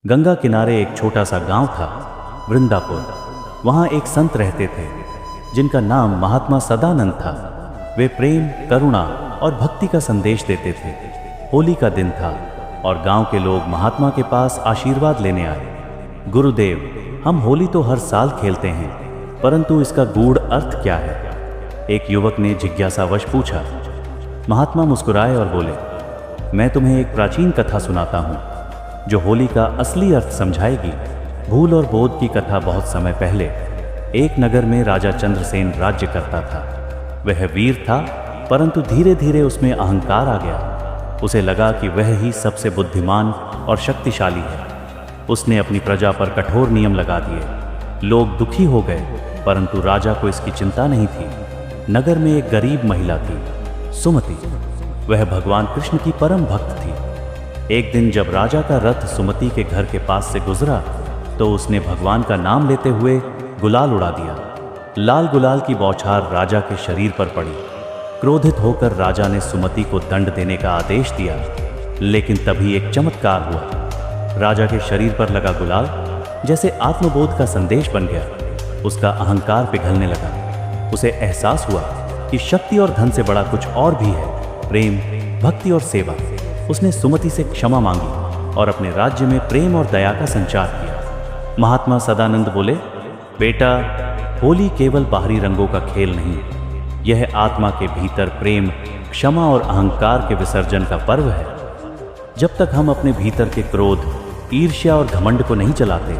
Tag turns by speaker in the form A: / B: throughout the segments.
A: गंगा किनारे एक छोटा सा गांव था, वृंदापुर। वहाँ एक संत रहते थे जिनका नाम महात्मा सदानंद था। वे प्रेम, करुणा और भक्ति का संदेश देते थे। होली का दिन था और गांव के लोग महात्मा के पास आशीर्वाद लेने आए। गुरुदेव, हम होली तो हर साल खेलते हैं, परंतु इसका गूढ़ अर्थ क्या है? एक युवक ने जिज्ञासावश पूछा। महात्मा मुस्कुराए और बोले, मैं तुम्हें एक प्राचीन कथा सुनाता हूँ जो होली का असली अर्थ समझाएगी। भूल और बोध की कथा। बहुत समय पहले एक नगर में राजा चंद्रसेन राज्य करता था। वह वीर था, परंतु धीरे धीरे उसमें अहंकार आ गया। उसे लगा कि वह ही सबसे बुद्धिमान और शक्तिशाली है। उसने अपनी प्रजा पर कठोर नियम लगा दिए। लोग दुखी हो गए, परंतु राजा को इसकी चिंता नहीं थी। नगर में एक गरीब महिला थी, सुमति। वह भगवान कृष्ण की परम भक्त थी। एक दिन जब राजा का रथ सुमति के घर के पास से गुजरा तो उसने भगवान का नाम लेते हुए गुलाल उड़ा दिया। लाल गुलाल की बौछार राजा के शरीर पर पड़ी। क्रोधित होकर राजा ने सुमति को दंड देने का आदेश दिया, लेकिन तभी एक चमत्कार हुआ। राजा के शरीर पर लगा गुलाल जैसे आत्मबोध का संदेश बन गया। उसका अहंकार पिघलने लगा। उसे एहसास हुआ कि शक्ति और धन से बड़ा कुछ और भी है, प्रेम, भक्ति और सेवा। उसने सुमति से क्षमा मांगी और अपने राज्य में प्रेम और दया का संचार किया। महात्मा सदानंद बोले, बेटा, होली केवल बाहरी रंगों का खेल नहीं, यह आत्मा के भीतर प्रेम, क्षमा और अहंकार के विसर्जन का पर्व है। जब तक हम अपने भीतर के क्रोध, ईर्ष्या और घमंड को नहीं चलाते,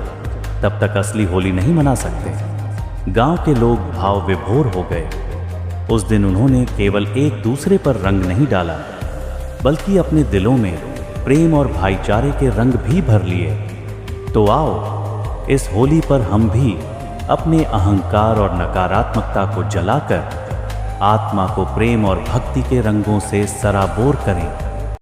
A: तब तक असली होली नहीं मना सकते। गांव के लोग भाव विभोर हो गए। उस दिन उन्होंने केवल एक दूसरे पर रंग नहीं डाला, बल्कि अपने दिलों में प्रेम और भाईचारे के रंग भी भर लिए। तो आओ, इस होली पर हम भी अपने अहंकार और नकारात्मकता को जलाकर आत्मा को प्रेम और भक्ति के रंगों से सराबोर करें।